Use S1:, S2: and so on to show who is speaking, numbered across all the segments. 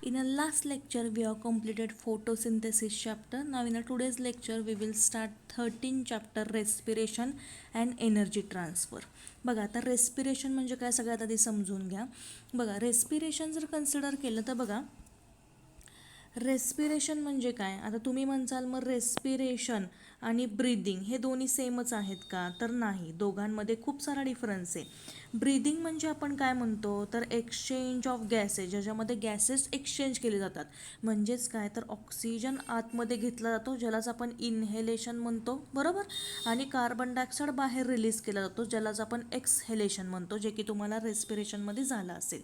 S1: In our last lecture, we have completed photosynthesis chapter. Now, in our today's lecture, we will start 13 chapter respiration and energy transfer. बघा आता respiration म्हणजे काय सगळ्यात आधी समजून घ्या. बघा रेस्पिरेशन जर कन्सिडर केलं तर बघा रेस्पिरेशन म्हणजे काय. आता तुम्ही म्हणसाल मग रेस्पिरेशन आणि ब्रीदिंग हे दोन्ही सेमच आहेत का, तर नाही, दोघांमध्ये खूप सारा डिफरन्स आहे. ब्रीदिंग म्हणजे आपण काय म्हणतो तर एक्सचेंज ऑफ गॅसेस, ज्याच्यामध्ये गॅसेस एक्सचेंज केले जातात. म्हणजेच काय तर ऑक्सिजन आतमध्ये घेतला जातो ज्यालाच आपण इनहेलेशन म्हणतो, बरोबर, आणि कार्बन डायऑक्साईड बाहेर रिलीज केला जातो ज्यालाच आपण एक्सहेलेशन म्हणतो, जे की तुम्हाला रेस्पिरेशनमध्ये झालं असेल.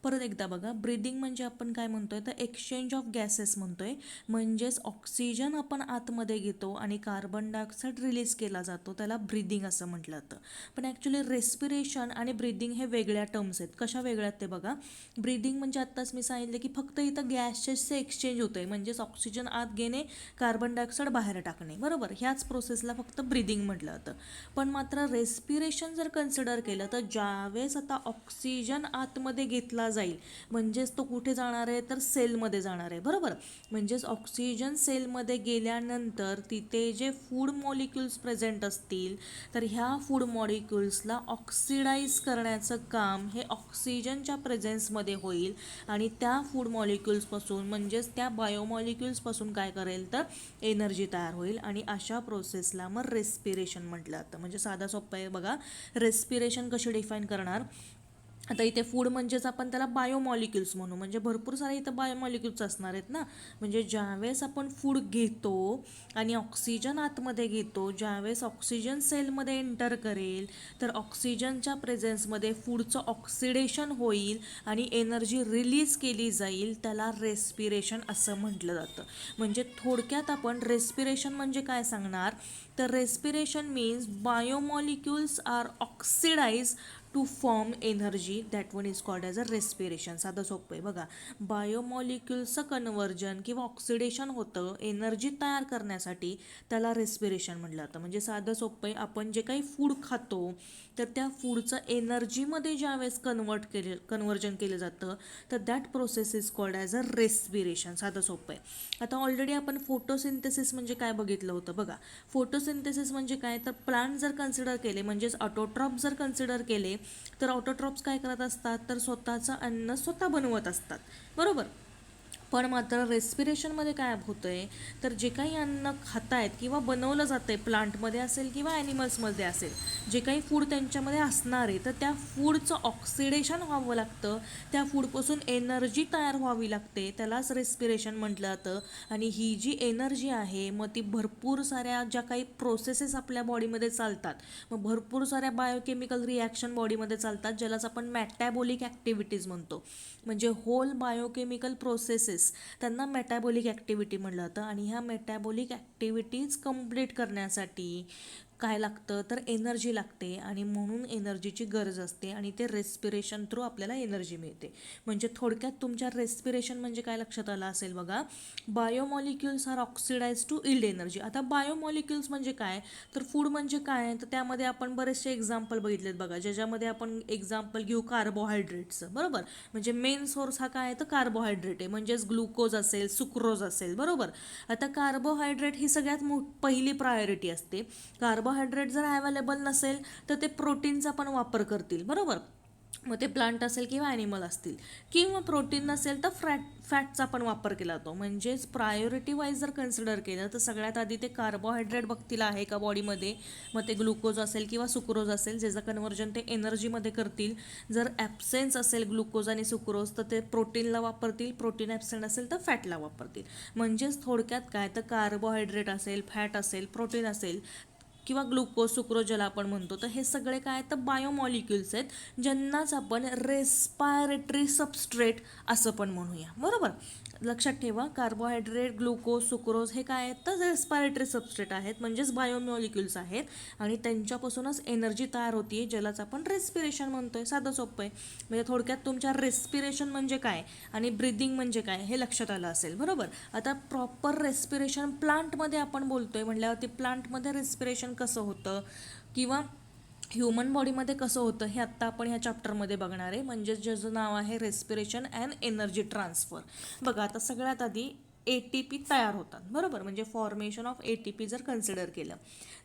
S1: परत एकदा बघा, ब्रीदिंग म्हणजे आपण काय म्हणतोय तर एक्सचेंज ऑफ गॅसेस म्हणतोय. म्हणजेच ऑक्सिजन आपण आतमध्ये घेतो आणि कार्बन डायऑक्साईड रिलीज केला जातो, त्याला ब्रीदिंग असं म्हटलं जातं. पण ॲक्च्युली रेस्पिरेशन आणि ब्रीदिंग हे वेगळ्या टर्म्स आहेत. कशा वेगळ्या आहेत ते बघा. ब्रीदिंग म्हणजे आत्ताच मी सांगितलं की फक्त इथं गॅसेसचं एक्सचेंज होतं आहे, म्हणजेच ऑक्सिजन आत घेणे, कार्बन डायऑक्साईड बाहेर टाकणे, बरोबर, ह्याच प्रोसेसला फक्त ब्रीदिंग म्हटलं जातं. पण मात्र रेस्पिरेशन जर कन्सिडर केलं तर ज्यावेळेस आता ऑक्सिजन आतमध्ये घेतला जाईल, म्हणजेच तो कुठे जाणार आहे तर सेलमध्ये जाणार आहे, बरोबर. म्हणजेच ऑक्सिजन सेलमध्ये गेल्यानंतर तिथे जे फूड मॉलिक्युल्स प्रेझेंट असतील तर ह्या फूड मॉलिक्युल्सला ऑक्सिडाईज करण्याचं काम हे ऑक्सिजनच्या प्रेझेन्समध्ये होईल आणि त्या फूड मॉलिक्युल्सपासून म्हणजेच त्या बायोमॉलिक्युल्सपासून काय करेल तर एनर्जी तयार होईल आणि अशा प्रोसेसला मग रेस्पिरेशन म्हटलं जातं. म्हणजे साधा सोप्पं आहे बघा. रेस्पिरेशन कशी डिफाईन करणार. आता इथे फूड म्हणजेच आपण त्याला बायोमॉलिक्युल्स म्हणू, म्हणजे भरपूर सारे इथं बायोमॉलिक्युल्स असणार आहेत ना. म्हणजे ज्यावेळेस आपण फूड घेतो आणि ऑक्सिजन आतमध्ये घेतो, ज्यावेळेस ऑक्सिजन सेलमध्ये एंटर करेल तर ऑक्सिजनच्या प्रेझेन्समध्ये फूडचं ऑक्सिडेशन होईल आणि एनर्जी रिलीज केली जाईल, त्याला रेस्पिरेशन असं म्हटलं जातं. म्हणजे थोडक्यात आपण रेस्पिरेशन म्हणजे काय सांगणार तर respiration means biomolecules are oxidize to form energy, that one is called as a respiration. साधं सोपं आहे बघा. बायोमॉलिक्युल्सचं कन्वर्जन किंवा ऑक्सिडेशन होतं एनर्जी तयार करण्यासाठी, त्याला रेस्पिरेशन म्हटलं जातं. म्हणजे साधं सोपं आहे, आपण जे काही फूड खातो तर त्या फूडचं एनर्जीमध्ये ज्यावेळेस कन्वर्जन केलं जातं तर that process is called as a respiration. साधं सोपं आहे. आता ऑलरेडी आपण फोटोसिंथेसिस म्हणजे काय बघितलं होतं बघा. फोटोसिंथेसिस म्हणजे काय तर प्लांट जर कन्सिडर केले, म्हणजेच ऑटोट्रॉप जर कन्सिडर केले तर ऑटोट्रॉप्स काय करत असतात तर स्वतःचं अन्न स्वतः बनवत असतात, बरोबर. पण मात्र रेस्पिरेशनमध्ये काय होतं आहे तर जे काही अन्न खातायत किंवा बनवलं जातं आहे, प्लांटमध्ये असेल किंवा ॲनिमल्समध्ये असेल, जे काही फूड त्यांच्यामध्ये असणार आहे तर त्या फूडचं ऑक्सिडेशन व्हावं लागतं, त्या फूडपासून एनर्जी तयार व्हावी लागते, त्यालाच रेस्पिरेशन म्हटलं जातं. आणि ही जी एनर्जी आहे मग ती भरपूर साऱ्या ज्या काही प्रोसेसेस आपल्या बॉडीमध्ये चालतात, मग भरपूर साऱ्या बायोकेमिकल रिॲक्शन बॉडीमध्ये चालतात, ज्यालाच आपण मॅटॅबॉलिक ॲक्टिव्हिटीज म्हणतो. म्हणजे होल बायोकेमिकल प्रोसेसेस त्यांना मेटॅबॉलिक ॲक्टिव्हिटी म्हटलं जातं. आणि ह्या मेटॅबॉलिक ॲक्टिव्हिटीज कंप्लीट करण्यासाठी काय लागतं तर एनर्जी लागते आणि म्हणून एनर्जीची गरज असते आणि ते रेस्पिरेशन थ्रू आपल्याला एनर्जी मिळते. म्हणजे थोडक्यात तुमच्या रेस्पिरेशन म्हणजे काय लक्षात आलं असेल बघा. Biomolecules are oxidize to yield energy. आता बायोमॉलिक्युल्स म्हणजे काय तर फूड म्हणजे काय तर त्यामध्ये आपण बरेचसे एक्झाम्पल बघितलेत बघा, ज्याच्यामध्ये आपण एक्झाम्पल घेऊ कार्बोहायड्रेट्सचं, बरोबर. म्हणजे मेन सोर्स हा काय आहे तर कार्बोहायड्रेट आहे, म्हणजेच ग्लुकोज असेल, सुक्रोज असेल, बरोबर. आता कार्बोहायड्रेट ही सगळ्यात पहिली प्रायोरिटी असते. कार्बोहायड्रेट जर अवेलेबल नसेल तर ते प्रोटीनचा पण वापर करतील, बरोबर. मग ते प्लांट असेल किंवा ॲनिमल असतील. किंवा प्रोटीन नसेल तर फॅटचा पण वापर केला जातो. म्हणजेच प्रायोरिटी वाईज जर कन्सिडर केलं तर सगळ्यात आधी ते कार्बोहायड्रेट बघतील आहे का बॉडीमध्ये, मग ते ग्लुकोज असेल किंवा सुक्रोज असेल ज्याचं कन्वर्जन ते एनर्जीमध्ये करतील. जर ॲब्सेन्स असेल ग्लुकोज आणि सुक्रोज तर ते प्रोटीनला वापरतील, प्रोटीन ॲब्सेंट असेल तर फॅटला वापरतील. म्हणजेच थोडक्यात काय तर कार्बोहायड्रेट असेल, फॅट असेल, प्रोटीन असेल किंवा ग्लुकोज सुक्रोज ज्याला आपण म्हणतो, तर हे सगळे काय तर बायोमॉलिक्युल्स आहेत, ज्यांनाच आपण रेस्पायरेटरी सबस्ट्रेट असं पण म्हणूया, बरोबर. लक्षात ठेवा, कार्बोहायड्रेट, ग्लुकोज, सुक्रोज हे काय आहेत तर रेस्पायरेटरी सबस्ट्रेट आहेत, म्हणजेच बायोमॉलिक्युल्स आहेत आणि त्यांच्यापासूनच एनर्जी तयार होती आहे, ज्यालाच आपण रेस्पिरेशन म्हणतोय. साधं सोपं आहे. म्हणजे थोडक्यात तुमच्या रेस्पिरेशन म्हणजे काय आणि ब्रीदिंग म्हणजे काय हे लक्षात आलं असेल, बरोबर. आता प्रॉपर रेस्पिरेशन प्लांटमध्ये आपण बोलतोय म्हटल्यावरती प्लांटमध्ये रेस्पिरेशन कसं होतं किंवा ह्युमन बॉडीमध्ये कसं होतं हे आत्ता आपण ह्या चॅप्टरमध्ये बघणार आहे. म्हणजे ज्याचं नाव आहे रेस्पिरेशन अँड एनर्जी ट्रान्सफर. बघा आता सगळ्यात आधी ATP तयार होतात, बरोबर. म्हणजे फॉर्मेशन ऑफ ATP जर कन्सिडर केलं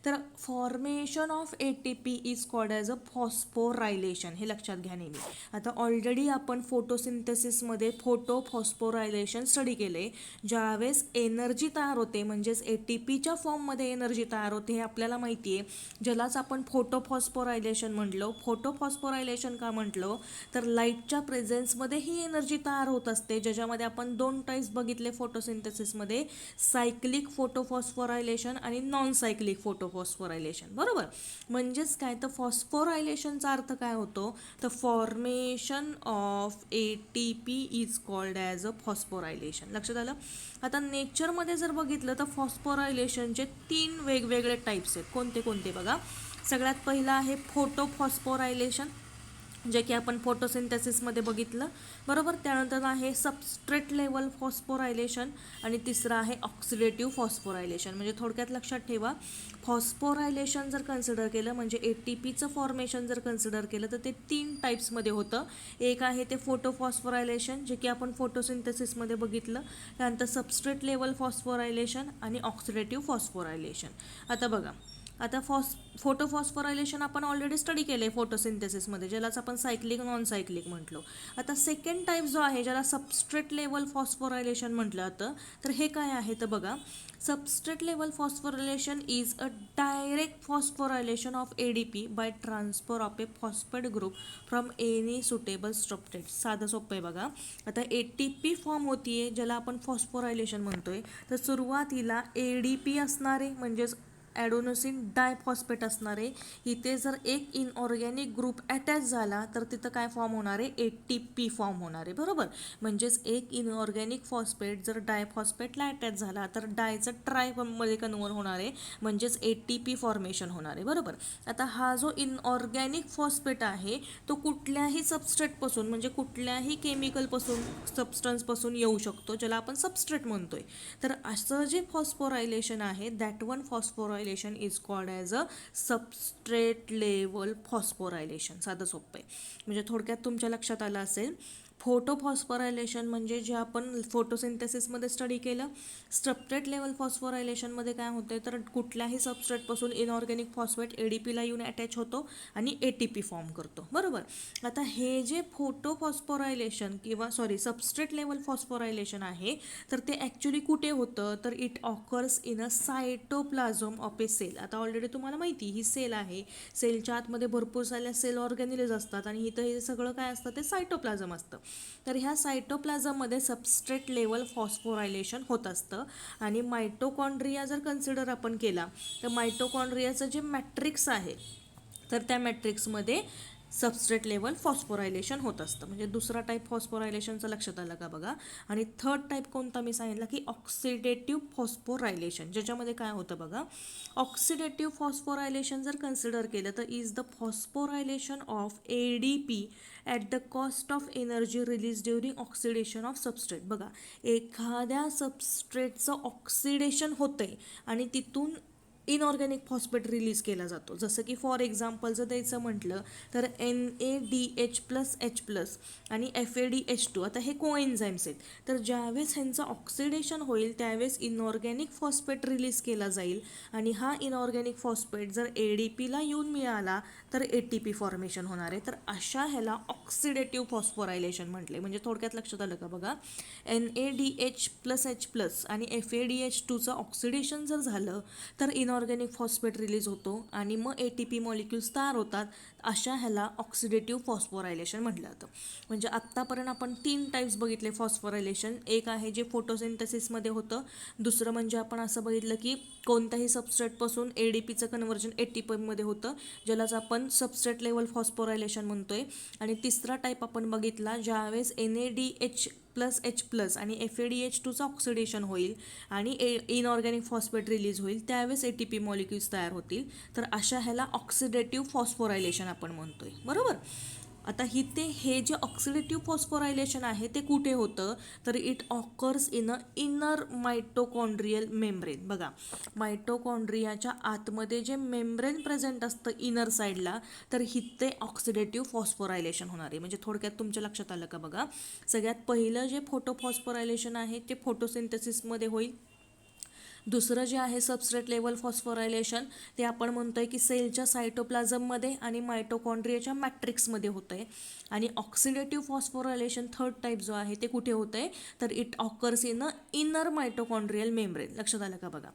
S1: तर formation of ATP is called as a phosphorylation. हे लक्षात घ्या नेहमी. आता ऑलरेडी आपण फोटोसिंथेसिसमध्ये फोटोफॉस्फोरायलेशन स्टडी केले. ज्यावेळेस एनर्जी तयार होते म्हणजेच ATPच्या फॉर्ममध्ये एनर्जी तयार होते हे आपल्याला माहिती आहे, ज्यालाच आपण फोटोफॉस्फोरायलेशन म्हटलो. फोटोफॉस्फोरायलेशन का म्हटलं तर लाईटच्या प्रेझेन्समध्ये ही एनर्जी तयार होत असते, ज्याच्यामध्ये आपण 2 टाईप्स बघितले फोटोसिंथेसिसमध्ये, सायक्लिक फोटोफॉस्फोरायलेशन आणि नॉन सायक्लिक फोटोफॉस्फोरायलेशन, बरोबर. म्हणजेच काय तर फॉस्फोरायलेशनचा अर्थ काय होतो तर formation of ATP is called as a phosphorylation. लक्षात आलं. आता नेचरमध्ये जर बघितलं तर फॉस्फोरायलेशनचे 3 वेगवेगळे टाईप्स आहेत. कोणते कोणते बघा. सगळ्यात पहिलं आहे फोटोफॉस्फोरायलेशन, जे की आपण फोटोसिंथेसिसमध्ये बघितलं, बरोबर. त्यानंतर आहे सबस्ट्रेट लेवल फॉस्फोरायलेशन आणि तिसरं आहे ऑक्सिडेटिव्ह फॉस्फोरायलेशन. म्हणजे थोडक्यात लक्षात ठेवा, फॉस्फोरायलेशन जर कन्सिडर केलं म्हणजे ATPचं फॉर्मेशन जर कन्सिडर केलं तर ते 3 टाईप्समध्ये होतं. एक आहे ते फोटोफॉस्फोरायलेशन, जे की आपण फोटोसिंथेसिसमध्ये बघितलं. त्यानंतर सबस्ट्रेट लेवल फॉस्फोरायलेशन आणि ऑक्सिडेटिव्ह फॉस्फोरायलेशन. आता बघा, आता फोटोफॉस्फोरायलेशन आपण ऑलरेडी स्टडी केलं आहे फोटोसिंथेसिसमध्ये, ज्यालाच आपण सायक्लिक नॉन सायक्लिक म्हटलो. आता सेकंड टाईप जो आहे ज्याला सबस्ट्रेट लेवल फॉस्फोरायलेशन म्हटलं जातं, तर हे काय आहे तर बघा, substrate level phosphorylation is a direct phosphorylation of ADP by transfer of a phosphate group from any suitable substrate. साधं सोपं आहे बघा. आता ATP फॉर्म होतीये ज्याला आपण फॉस्फोरायलेशन म्हणतोय, तर सुरुवातीला ADP असणारे म्हणजेच ॲडोनोसिन डायफॉस्फेट असणार आहे. इथे जर एक इनऑर्गॅनिक ग्रुप अटॅच झाला तर तिथं काय फॉर्म होणार आहे ATP फॉर्म होणार आहे, बरोबर. म्हणजेच एक इनऑर्गॅनिक फॉस्फेट जर डायफॉस्फेटला अटॅच झाला तर डायचं ट्रायमध्ये कन्वर्ट होणार आहे, म्हणजेच ATP फॉर्मेशन होणार आहे, बरोबर. आता हा जो इनऑर्गॅनिक फॉस्फेट आहे तो कुठल्याही सबस्ट्रेटपासून म्हणजे कुठल्याही केमिकलपासून सबस्टन्सपासून येऊ शकतो, ज्याला आपण सबस्ट्रेट म्हणतोय. तर असं जे फॉस्फोरायलेशन आहे that one phosphorylation is called as a substrate level phosphorylation. साधं सोपं आहे. म्हणजे थोडक्यात तुमच्या लक्षात आलं असेल, फोटोफॉस्फोरायलेशन म्हणजे जे आपण फोटोसिंथेसिसमध्ये स्टडी केलं. सबस्ट्रेट लेवल फॉस्फोरायलेशनमध्ये काय होतं तर कुठल्याही सबस्ट्रेटपासून इनऑर्गॅनिक फॉस्फेट ADPला येऊन अटॅच होतो आणि ATP फॉर्म करतो, बरोबर. आता हे जे फोटोफॉस्फोरायलेशन किंवा सबस्ट्रेट लेवल फॉस्फोरायलेशन आहे तर ते ॲक्च्युली कुठे होतं तर it occurs in a cytoplasm of a cell. आता ऑलरेडी तुम्हाला माहिती ही सेल आहे, सेलच्या आतमध्ये भरपूर साऱ्या सेल ऑर्गॅनिलेज असतात आणि इथं हे सगळं काय असतं ते सायटोप्लाझम असतं. तर ह्या सायटोप्लाझममध्ये सबस्ट्रेट लेवल फॉस्फोरायलेशन होत असतं. आणि मायटोकॉन्ड्रिया जर कन्सिडर आपण केला तर मायटोकॉन्ड्रियाचं जे मॅट्रिक्स आहे तर त्या मॅट्रिक्समध्ये सबस्ट्रेट लेवल फॉस्फोरायलेशन होत असतं. म्हणजे दुसरा टाईप फॉस्फोरायलेशनचं लक्षात आलं का बघा. आणि थर्ड टाईप कोणता मी सांगितलं की ऑक्सिडेटिव्ह फॉस्फोरायलेशन, ज्याच्यामध्ये काय होतं बघा, ऑक्सिडेटिव्ह फॉस्फोरायलेशन जर कन्सिडर केलं तर is the phosphorylation of ADP at the cost of energy release during oxidation of substrate. बघा, एखाद्या सबस्ट्रेटचं ऑक्सिडेशन होतंय आणि तिथून इनऑर्गॅनिक फॉस्फेट रिलीज केला जातो. जसं की फॉर एक्झाम्पल जर द्यायचं म्हटलं तर NADH+H+ आणि FADH2. आता हे कोएन्झाईम्स आहेत. तर ज्यावेळेस ह्यांचं ऑक्सिडेशन होईल त्यावेळेस इनऑर्गॅनिक फॉस्फेट रिलीज केला जाईल आणि हा इनऑर्गॅनिक फॉस्फेट जर ADPला येऊन मिळाला तर ATP फॉर्मेशन होणार आहे. तर अशा ह्याला ऑक्सिडेटिव्ह फॉस्फोरायलेशन म्हटले. म्हणजे थोडक्यात लक्षात आलं का बघा, NADH+H+ आणि FADH2चं ऑक्सिडेशन जर झालं तर इनऑर्गॅनिक फॉस्फेट रिलीज होतो आणि मग ATP मॉलिक्युल्स तयार होतात. अशा ह्याला ऑक्सिडेटिव्ह फॉस्फोरायलेशन म्हटलं जातं. म्हणजे आत्तापर्यंत आपण 3 टाईप्स बघितले फॉस्फोरायलेशन. एक आहे जे फोटोसिंथेसिसमध्ये होतं, दुसरं म्हणजे आपण असं बघितलं की कोणत्याही सबस्ट्रेटपासून ADPचं कन्व्हर्जन ATPमध्ये होतं, ज्यालाच आपण सबस्ट्रेट लेवल फॉस्फोरायलेशन म्हणतोय. आणि तिसरा टाईप आपण बघितला ज्यावेळेस NADH+H+ आणि FADH2चं ऑक्सिडेशन होईल आणि इनऑर्गॅनिक फॉस्फेट रिलीज होईल, त्यावेळेस ATP मॉलिक्युल्स तयार होतील. तर अशा ह्याला ऑक्सिडेटिव्ह फॉस्फोरायलेशन आपण म्हणतोय, बरोबर. आता इथे हे जे ऑक्सिडेटिव्ह फॉस्फोरायलेशन आहे ते कुठे होतं, तर it occurs in a inner mitochondrial membrane. बघा, मायटोकॉन्ड्रियाच्या आतमध्ये जे मेम्ब्रेन प्रेझेंट असतं इनर साईडला, तर इथे ऑक्सिडेटिव्ह फॉस्फोरायलेशन होणार आहे. म्हणजे थोडक्यात तुमच्या लक्षात आलं का बघा, सगळ्यात पहिलं जे फोटोफॉस्फोरायलेशन आहे ते फोटोसिंथेसिसमध्ये होईल. दुसरं जे आहे सबस्ट्रेट लेवल फॉस्फोरायलेशन, ते आपण म्हणतोय की सेलच्या सायटोप्लाझममध्ये आणि मायटोकॉन्ड्रियाच्या मॅट्रिक्समध्ये होतं आहे. आणि ऑक्सिडेटिव्ह फॉस्फोरायलेशन थर्ड टाईप जो आहे ते कुठे होतं आहे, तर it occurs in a inner mitochondrial membrane. लक्षात आलं का बघा.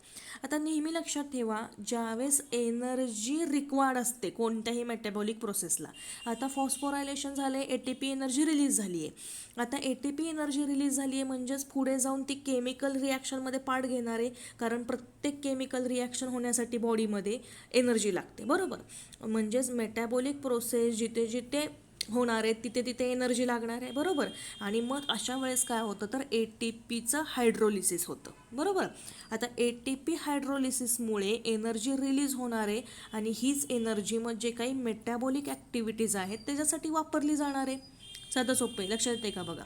S1: आता नेहमी लक्षात ठेवा, ज्यावेळेस एनर्जी रिक्वायर्ड असते कोणत्याही मेटाबॉलिक प्रोसेसला, आता फॉस्फोरायलेशन झाले, ATP एनर्जी रिलीज झाली आहे. आता ATP एनर्जी रिलीज झाली आहे म्हणजेच पुढे जाऊन ती केमिकल रिॲक्शनमध्ये पार्ट घेणार आहे, कारण प्रत्येक केमिकल रिॲक्शन होण्यासाठी बॉडीमध्ये एनर्जी लागते, बरोबर. म्हणजेच मेटाबॉलिक प्रोसेस जिथे जिथे होणार आहे तिथे तिथे एनर्जी लागणार आहे, बरोबर. आणि मग अशा वेळेस काय होतं, तर ATPचं हायड्रोलिसिस होतं, बरोबर. आता ATP हायड्रोलिसिसमुळे एनर्जी रिलीज होणार आहे आणि हीच एनर्जी मग जे काही मेटाबॉलिक ॲक्टिव्हिटीज आहेत त्याच्यासाठी वापरली जाणार आहे. साधं सोपं आहे, लक्षात येते का बघा.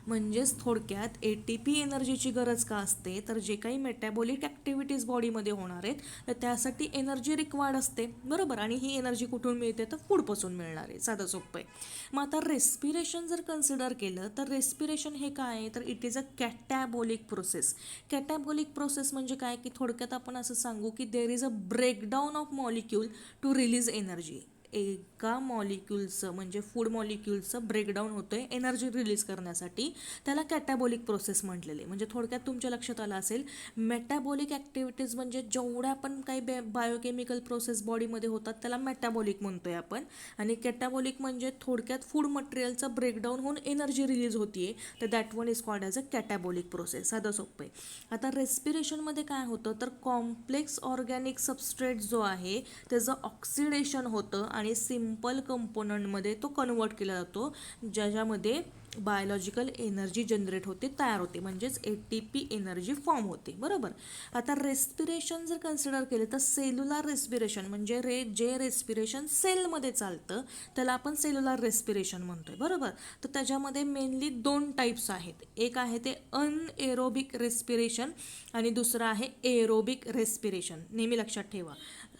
S1: म्हणजेच थोडक्यात ATP एनर्जीची गरज का असते, तर जे काही मेटाबॉलिक ॲक्टिव्हिटीज बॉडीमध्ये होणार आहेत तर त्यासाठी एनर्जी रिक्वायर्ड असते, बरोबर. आणि ही एनर्जी कुठून मिळते, तर फूडपासून मिळणार आहे. साधं सोपं आहे. मग आता रेस्पिरेशन जर कन्सिडर केलं तर रेस्पिरेशन हे काय आहे, तर it is a catabolic process. Catabolic process म्हणजे काय, की थोडक्यात आपण असं सांगू की there is a breakdown of molecule to release energy. एका मॉलिक्यूलचं म्हणजे फूड मॉलिक्यूलचं ब्रेकडाऊन होतं आहे एनर्जी रिलीज करण्यासाठी, त्याला कॅटॅबॉलिक प्रोसेस म्हटलेले. म्हणजे थोडक्यात तुमच्या लक्षात आलं असेल, मेटाबॉलिक ॲक्टिव्हिटीज म्हणजे जेवढ्या पण काही बायोकेमिकल प्रोसेस बॉडीमध्ये होतात त्याला मेटाबॉलिक म्हणतोय आपण. आणि कॅटॅबॉलिक म्हणजे थोडक्यात फूड मटेरियलचं ब्रेकडाऊन होऊन एनर्जी रिलीज होतीये, तर that one is called as a catabolic process. साधं सोपं आहे. आता रेस्पिरेशनमध्ये काय होतं, तर कॉम्प्लेक्स ऑर्गॅनिक सबस्ट्रेट जो आहे त्याचं ऑक्सिडेशन होतं आणि सिम्पल कंपोनंटमध्ये तो कन्वर्ट केला जातो, ज्याच्यामध्ये बायोलॉजिकल एनर्जी जनरेट होते, तयार होते, म्हणजेच ATP एनर्जी फॉर्म होते, बरोबर. आता रेस्पिरेशन जर कन्सिडर केले तर सेल्युलर रेस्पिरेशन म्हणजे जे रेस्पिरेशन सेलमध्ये चालतं त्याला आपण सेल्युलर रेस्पिरेशन म्हणतोय, बरोबर. तर त्याच्यामध्ये मेनली दोन टाईप्स आहेत. एक आहे ते अनएरोबिक रेस्पिरेशन आणि दुसरं आहे एरोबिक रेस्पिरेशन. नेहमी लक्षात ठेवा,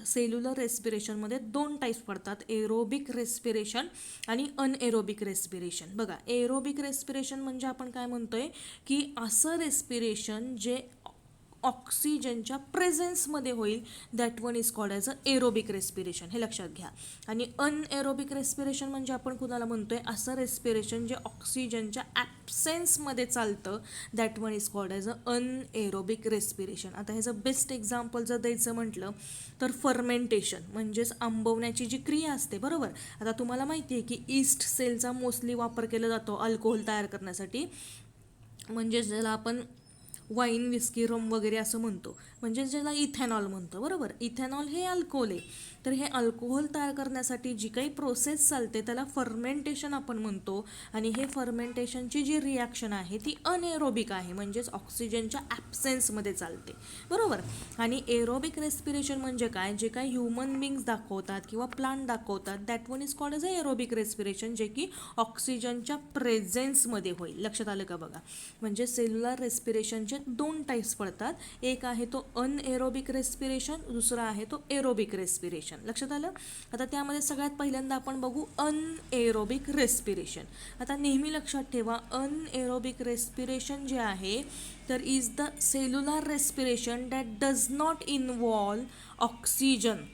S1: सेल्युलर रेस्पिरेशनमध्ये दोन टाईप्स पडतात, एरोबिक रेस्पिरेशन आणि अनएरोबिक रेस्पिरेशन. बघा, एरोबिक रेस्पिरेशन म्हणजे आपण काय म्हणतोय, की असं रेस्पिरेशन जे ऑक्सिजनच्या प्रेझेन्समध्ये होईल, that one is called as a aerobic respiration. हे लक्षात घ्या. आणि अनएरोबिक रेस्पिरेशन म्हणजे आपण कुणाला म्हणतोय, असं रेस्पिरेशन जे ऑक्सिजनच्या ॲब्सेन्समध्ये चालतं, that one is called as a anaerobic respiration. आता ह्याचं बेस्ट एक्झाम्पल जर द्यायचं म्हटलं तर फर्मेंटेशन म्हणजेच आंबवण्याची जी क्रिया असते, बरोबर. आता तुम्हाला माहिती आहे की ईस्ट सेलचा मोस्टली वापर केला जातो अल्कोहोल तयार करण्यासाठी, म्हणजे ज्याला आपण वाईन, विस्की, रम वगैरे असं म्हणतो, म्हणजे ज्याला इथेनॉल म्हणतो, बरोबर. इथेनॉल हे अल्कोहोल आहे. तर हे अल्कोहोल तयार करण्यासाठी जी काही प्रोसेस चालते त्याला फर्मेंटेशन आपण म्हणतो. आणि हे फर्मेंटेशनची जी रिॲक्शन आहे ती अनएरोबिक आहे, म्हणजेच ऑक्सिजनच्या ॲब्सेन्समध्ये चालते, बरोबर. आणि एरोबिक रेस्पिरेशन म्हणजे काय, जे काही ह्युमन बिंग्स दाखवतात किंवा प्लांट दाखवतात, that one is called as a aerobic respiration, जे की ऑक्सिजनच्या प्रेझेन्समध्ये होईल. लक्षात आलं का बघा. म्हणजे सेल्युलर रेस्पिरेशनचे दोन टाईप्स पडतात. एक आहे तो अनएरोबिक रेस्पिरेशन, दुसरा आहे तो एरोबिक रेस्पिरेशन. लक्षात आलं. आता त्यामध्ये सगळ्यात पहिल्यांदा आपण बघू अनएरोबिक रेस्पिरेशन. आता नेहमी लक्षात ठेवा, अनएरोबिक रेस्पिरेशन जे आहे तर is the cellular respiration that does not involve oxygen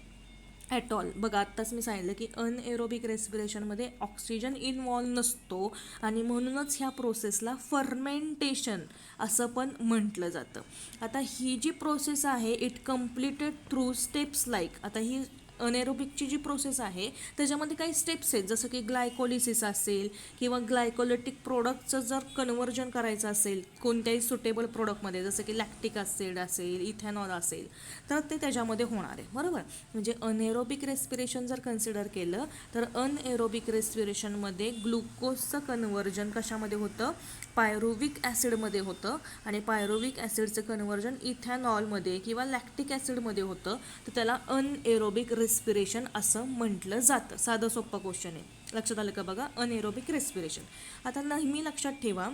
S1: at all. बघा, आत्ताच मी सांगितलं की अनएरोबिक रेस्पिरेशनमध्ये ऑक्सिजन इन्व्हॉल्व नसतो आणि म्हणूनच ह्या प्रोसेसला फर्मेंटेशन असं पण म्हटलं जातं. आता ही जी प्रोसेस आहे it completed through steps like, आता ही अनएरोबिकची जी प्रोसेस आहे त्याच्यामध्ये काही स्टेप्स आहेत, जसं की ग्लायकोलिसिस असेल किंवा ग्लायकोलिटिक प्रोडक्टचं जर कन्व्हर्जन करायचं असेल कोणत्याही सुटेबल प्रोडक्टमध्ये, जसं की लॅक्टिक ॲसिड असेल, इथेनॉल असेल, तर ते त्याच्यामध्ये होणार आहे, बरोबर. म्हणजे अनएरोबिक रेस्पिरेशन जर कन्सिडर केलं तर अनएरोबिक रेस्पिरेशनमध्ये ग्लुकोजचं कन्व्हर्जन कशामध्ये होतं, पायरुविक ॲसिडमध्ये होतं. आणि पायरुविक ॲसिडचं कन्व्हर्जन इथेनॉलमध्ये किंवा लॅक्टिक ॲसिडमध्ये होतं, तर त्याला अनएरोबिक रेस्पिरेशन असं म्हटलं जातं. साधं सोपं क्वेश्चन आहे. लक्षात आलं का बघा, अनएरोबिक रेस्पिरेशन. आता नेहमी लक्षात ठेवा,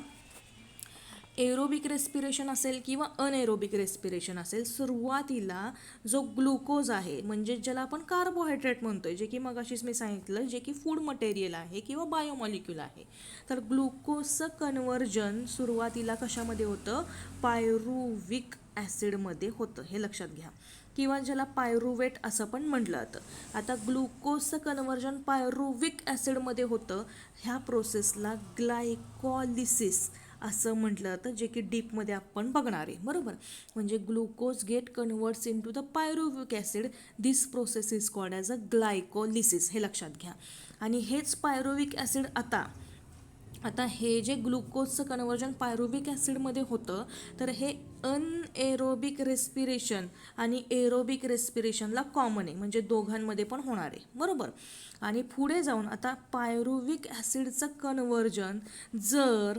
S1: एरोबिक रेस्पिरेशन असेल किंवा अनएरोबिक रेस्पिरेशन असेल, सुरुवातीला जो ग्लुकोज आहे म्हणजे ज्याला आपण कार्बोहायड्रेट म्हणतोय, जे की मगाशीच मी सांगितलं, जे की फूड मटेरियल आहे किंवा बायोमॉलिक्यूल आहे, तर ग्लुकोजचं कन्व्हर्जन सुरुवातीला कशामध्ये होतं, पायरुविक ॲसिडमध्ये होतं, हे लक्षात घ्या, किंवा ज्याला पायरुवेट असं पण म्हटलं जातं. आता ग्लुकोजचं कन्व्हर्जन पायरुविक ॲसिडमध्ये होतं, ह्या प्रोसेसला ग्लायकॉलिसिस असं म्हटलं जातं, जे की डीपमध्ये आपण बघणार आहे. बरोबर, म्हणजे glucose get converts in to the pyruvic acid, this process is called as a glycolysis, हे लक्षात घ्या. आणि हेच पायरुविक ॲसिड आता हे जे ग्लुकोजचं कन्व्हर्जन पायरुविक ॲसिडमध्ये होतं, तर हे अनएरोबिक रेस्पिरेशन आणि एरोबिक रेस्पिरेशनला कॉमन आहे, म्हणजे दोघांमध्ये पण होणार आहे. बरोबर, आणि पुढे जाऊन आता पायरुविक ॲसिडचं कन्व्हर्जन जर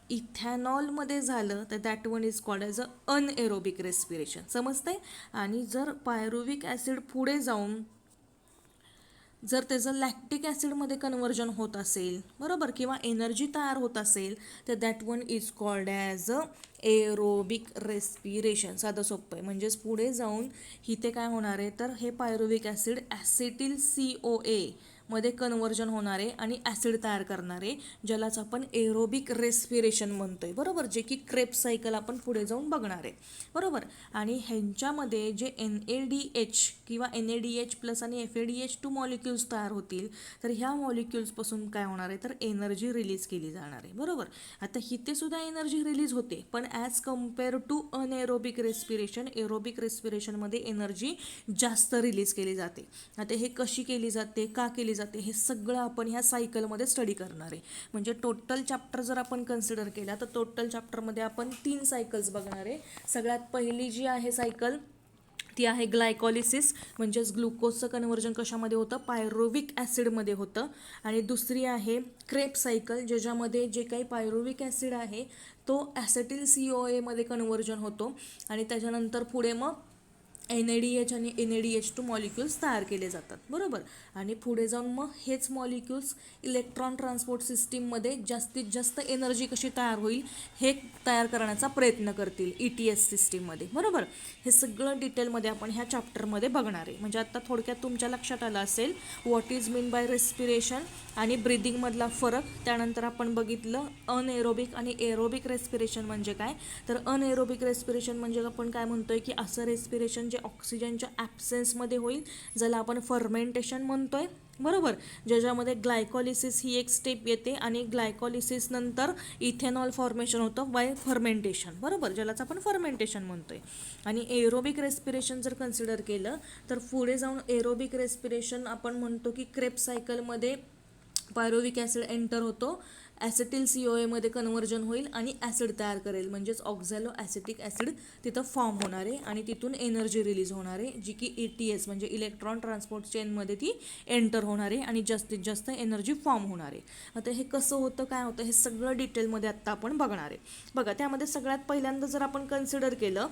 S1: इथॅनॉलमध्ये झालं तर that one is called as a anaerobic respiration. समजतंय? आणि जर पायरुविक ॲसिड पुढे जाऊन जर त्याचं लॅक्टिक ॲसिडमध्ये कन्व्हर्जन होत असेल, बरोबर, किंवा एनर्जी तयार होत असेल, तर that one is called as a aerobic respiration. साधं सोपं आहे. म्हणजेच पुढे जाऊन इथे काय होणार आहे, तर हे पायरुविक ॲसिड ॲसिटिल COA मध्ये कन्व्हर्जन होणार आहे आणि ॲसिड तयार करणार आहे, ज्यालाच आपण एरोबिक रेस्पिरेशन म्हणतोय. बरोबर, जे की क्रेब्स सायकल आपण पुढे जाऊन बघणार आहे. बरोबर, आणि ह्यांच्यामध्ये जे NADH किंवा NADH+ आणि FADH2 मॉलिक्युल्स तयार होतील, तर ह्या मॉलिक्युल्सपासून काय होणार आहे, तर एनर्जी रिलीज केली जाणार आहे. बरोबर, आता इथे सुद्धा एनर्जी रिलीज होते, पण as compare to anaerobic respiration, aerobic रेस्पिरेशनमध्ये एनर्जी जास्त रिलीज केली जाते. आता हे कशी केली जाते, का केली जाते, हे सगळं आपण ह्या सायकलमध्ये स्टडी करणार आहे. म्हणजे टोटल चॅप्टर जर आपण कन्सिडर केला, तर टोटल चॅप्टरमध्ये आपण 3 सायकल्स बघणार आहे. सगळ्यात पहिली जी आहे सायकल, ती आहे ग्लायकॉलिसिस, म्हणजेच ग्लुकोजचं कन्व्हर्जन कशामध्ये होतं, पायरुविक ॲसिडमध्ये होतं. आणि दुसरी आहे क्रेब्स सायकल, ज्याच्यामध्ये जे काही पायरुविक ॲसिड आहे तो ॲसिटिल COA मध्ये कन्व्हर्जन होतो, आणि त्याच्यानंतर पुढे मग NADH आणि NADH2 मॉलिक्युल्स तयार केले जातात. बरोबर, आणि पुढे जाऊन मग हेच मॉलिक्युल्स इलेक्ट्रॉन ट्रान्सपोर्ट सिस्टीममध्ये जास्तीत जास्त एनर्जी कशी तयार होईल हे तयार करण्याचा प्रयत्न करतील ETS सिस्टीममध्ये. बरोबर, हे सगळं डिटेलमध्ये आपण ह्या चॅप्टरमध्ये बघणार आहे. म्हणजे आता थोडक्यात तुमच्या लक्षात आलं असेल what is mean by respiration आणि ब्रीदिंगमधला फरक. त्यानंतर आपण बघितलं अनएरोबिक आणि एरोबिक रेस्पिरेशन म्हणजे काय. तर अनएरोबिक रेस्पिरेशन म्हणजे आपण काय म्हणतोय, की असं रेस्पिरेशन जे ऑक्सिजनच्या ॲब्सेन्समध्ये होईल, ज्याला आपण फर्मेंटेशन म्हणतोय. बरोबर, ज्याच्यामध्ये ग्लायकॉलिसिस ही एक स्टेप येते आणि ग्लायकॉलिसिस नंतर इथेनॉल फॉर्मेशन होतं बाय फर्मेंटेशन. बरोबर, ज्यालाच आपण फर्मेंटेशन म्हणतोय. आणि एरोबिक रेस्पिरेशन जर कन्सिडर केलं तर पुढे जाऊन एरोबिक रेस्पिरेशन आपण म्हणतो की क्रेब्स सायकलमध्ये पायरुविक ॲसिड एंटर होतो, ॲसिटिल COA मध्ये कन्व्हर्जन होईल आणि ॲसिड तयार करेल, म्हणजेच ऑक्झॅलो ॲसिटिक ॲसिड तिथं फॉर्म होणार आहे आणि तिथून एनर्जी रिलीज होणार आहे, जी की ETS म्हणजे इलेक्ट्रॉन ट्रान्सपोर्ट चेनमध्ये ती एंटर होणार आहे आणि जास्तीत जास्त एनर्जी फॉर्म होणार आहे. आता हे कसं होतं, काय होतं, हे सगळं डिटेलमध्ये आत्ता आपण बघणार आहे. बघा, त्यामध्ये सगळ्यात पहिल्यांदा जर आपण कन्सिडर केलं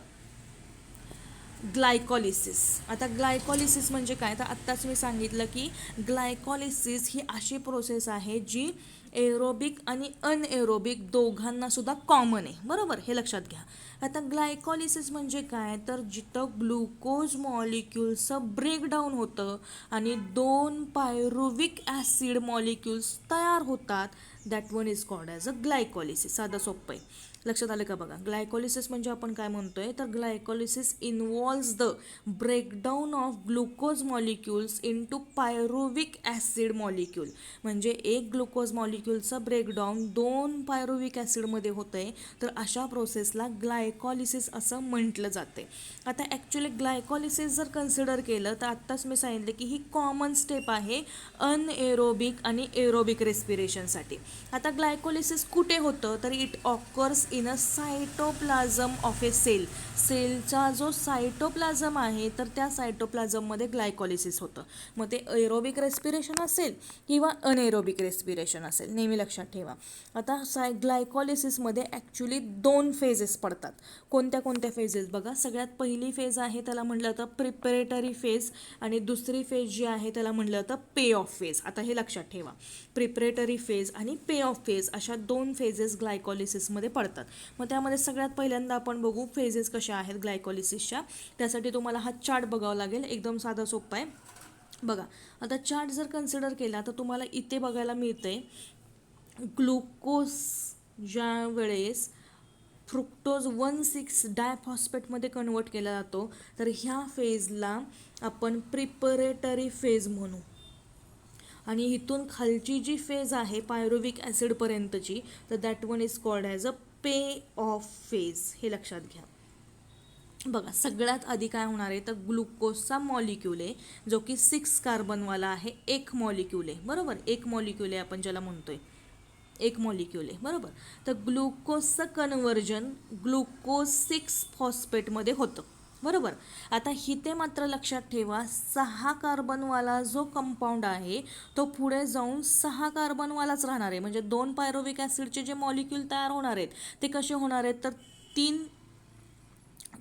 S1: ग्लायकॉलिसिस. आता ग्लायकॉलिसिस म्हणजे काय, तर आत्ताच मी सांगितलं की ग्लायकॉलिसिस ही अशी प्रोसेस आहे जी एरोबिक आणि अनएरोबिक दोघांनासुद्धा कॉमन आहे. बरोबर, हे लक्षात घ्या. आता ग्लायकॉलिसिस म्हणजे काय, तर जिथं ग्लुकोज मॉलिक्युल्सचं ब्रेकडाऊन होतं आणि 2 पायरुविक ॲसिड मॉलिक्युल्स तयार होतात, that one is called as a glycolysis. साधं सोपं आहे. लक्षात आलं का बघा, ग्लायकॉलिसिस म्हणजे आपण काय म्हणतोय, तर glycolysis involves the breakdown of glucose molecules into pyruvic acid molecule. म्हणजे एक ग्लुकोज मॉलिक्युलचं ब्रेकडाऊन 2 पायरुविक ॲसिडमध्ये होतं आहे, तर अशा प्रोसेसला ग्लायकॉलिसिस असं म्हटलं जाते. आता ॲक्च्युली ग्लायकॉलिसिस जर कन्सिडर केलं तर आत्ताच मी सांगितलं की ही कॉमन स्टेप आहे अनएरोबिक आणि एरोबिक रेस्पिरेशनसाठी. आता ग्लायकॉलिसिस कुठे होतं, तर it occurs in a cytoplasm of a cell. सेलचा जो सायटोप्लाझम आहे तर त्या सायटोप्लाझममध्ये ग्लायकोलिसिस होतं. मग ते एरोबिक रेस्पिरेशन असेल किंवा अनएरोबिक रेस्पिरेशन असेल, नेहमी लक्षात ठेवा. आता ग्लायकोलिसिसमध्ये ॲक्च्युली 2 फेजेस पडतात. कोणत्या कोणत्या फेजेस बघा. सगळ्यात पहिली फेज आहे त्याला म्हटलं तर प्रिपरेटरी फेज, आणि दुसरी फेज जी आहे त्याला म्हटलं तर पे ऑफ फेज. आता हे लक्षात ठेवा, प्रिपरेटरी फेज आणि पे ऑफ फेज अशा 2 फेजेस ग्लायकोलिसिसमध्ये पडतात. मग त्यामध्ये सगळ्यात पहिल्यांदा आपण बघू फेजेस कशा आहेत ग्लायकोलिसिसच्या. त्यासाठी तुम्हाला हा चार्ट बघावा लागेल, एकदम साधा सोपा आहे. बघा, आता चार्ट जर कन्सिडर केला तर तुम्हाला इथे बघायला मिळतंय ग्लुकोज ज्या वेळेस फ्रुक्टोज 1,6 डायफॉस्फेटमध्ये कन्वर्ट केला जातो तर ह्या फेजला आपण प्रिपरेटरी फेज म्हणू. आणि इथून खालची जी फेज आहे पायरुविक ॲसिडपर्यंतची, तर that one is called as a pay of phase. हे लक्षात घ्या. बघा, सगळ्यात आधी काय होणार आहे तर ग्लुकोजचा मॉलिक्यूल आहे जो की 6 कार्बनवाला आहे. एक मॉलिक्यूल आहे, बरोबर. एक मॉलिक्यूल आहे आपण ज्याला म्हणतोय, एक मॉलिक्यूल आहे, बरोबर. तर ग्लुकोजचं कन्व्हर्जन ग्लुकोज 6 फॉस्फेटमध्ये होतं, बरोबर. आता इथे मात्र लक्षात ठेवा 6 कार्बनवाला जो कंपाऊंड आहे तो पुढे जाऊन 6 कार्बनवालाच राहणार आहे. म्हणजे 2 पायरुविक ॲसिडचे जे मॉलिक्यूल तयार होणार आहेत ते कसे होणार आहेत तर 3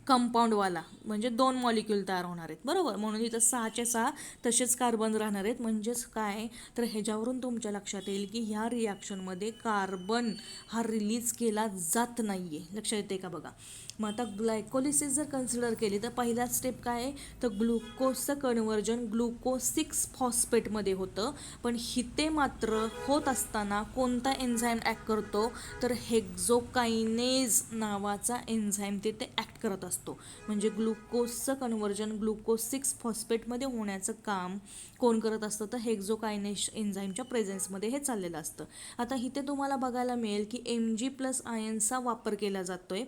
S1: कंपाऊंडवाला म्हणजे 2 मॉलिक्यूल तयार होणार आहेत, बरोबर. म्हणून इथं 6चे 6 तसेच कार्बन राहणार आहेत. म्हणजेच काय तर ह्याच्यावरून तुमच्या लक्षात येईल की ह्या रिॲक्शनमध्ये कार्बन हा रिलीज केला जात नाही आहे. लक्षात येते का बघा. मग आता ग्लायकोलिसिस जर कन्सिडर केली तर पहिला स्टेप काय आहे तर ग्लुकोजचं कन्व्हर्जन ग्लुकोज 6 फॉस्फेटमध्ये होतं. पण हिते मात्र होत असताना कोणता एन्झाईम ॲक्ट करतो तर हेक्झोकायनेज नावाचा एन्झाईम तिथे ॲक्ट करत असतो. म्हणजे ग्लुकोजचं कन्व्हर्जन ग्लुकोज 6 फॉस्फेटमध्ये होण्याचं काम कोण करत असतं तर हेक्झोकायनेज एन्झाईमच्या प्रेझेन्समध्ये हे चाललेलं असतं. आता इथे तुम्हाला बघायला मिळेल की Mg+ आयन्सचा वापर केला जातो आहे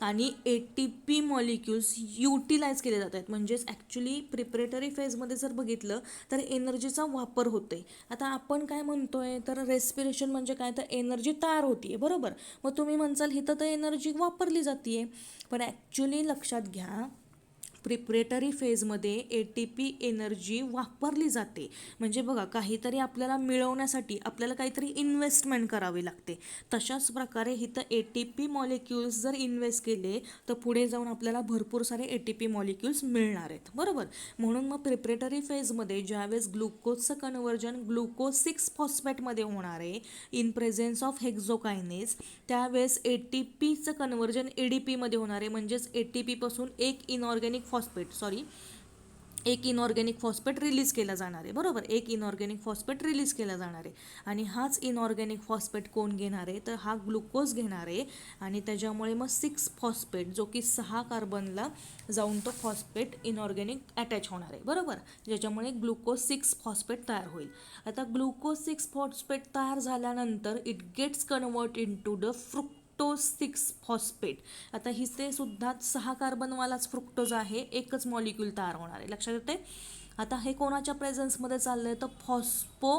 S1: आणि ATP मॉलिक्युल्स युटिलाइज केले जात आहेत. म्हणजेच ॲक्च्युली प्रिपरेटरी फेजमध्ये जर बघितलं तर एनर्जीचा वापर होतो आहे. आता आपण काय म्हणतोय तर रेस्पिरेशन म्हणजे काय तर एनर्जी तयार होती आहे, बरोबर. मग तुम्ही म्हणसाल इथं तर एनर्जी वापरली जाते आहे, पण ॲक्च्युली लक्षात घ्या प्रिपरेटरी फेजमध्ये ATP एनर्जी वापरली जाते. म्हणजे बघा, काहीतरी आपल्याला मिळवण्यासाठी आपल्याला काहीतरी इन्व्हेस्टमेंट करावी लागते. तशाच प्रकारे इथं ATP मॉलिक्युल्स जर इन्व्हेस्ट केले तर पुढे जाऊन आपल्याला भरपूर सारे ATP मॉलिक्युल्स मिळणार आहेत, बरोबर. म्हणून मग प्रिपरेटरी फेजमध्ये ज्यावेळेस ग्लुकोजचं कन्व्हर्जन ग्लुकोज 6 फॉस्फेटमध्ये होणार आहे इन प्रेझेन्स ऑफ हेक्झोकायनेज, त्यावेळेस ATPचं कन्व्हर्जन ADPमध्ये होणार आहे. म्हणजेच ATPपासून एक इनऑर्गॅनिक फॉस्फेट रिलीज केला जाणार आहे, बरोबर. एक इनऑर्गॅनिक फॉस्फेट रिलीज केला जाणार आहे आणि हाच इनऑर्गॅनिक फॉस्फेट कोण घेणार आहे तर हा ग्लुकोज घेणार आहे. आणि त्याच्यामुळे मग 6 फॉस्फेट जो की 6 कार्बनला जाऊन तो फॉस्फेट इनऑर्गॅनिक अटॅच होणार आहे, बरोबर. ज्याच्यामुळे ग्लुकोज 6 फॉस्फेट तयार होईल. आता ग्लुकोज 6 फॉस्फेट तयार झाल्यानंतर it gets convert into the fructose 6 phosphate. आता हिचे सुद्धा 6 कार्बनवालाच फ्रुक्टोज आहे, एकच मॉलिक्यूल तयार होणार आहे. लक्षात येते. आता हे कोणाच्या प्रेझेन्समध्ये चाललं आहे तर फॉस्फो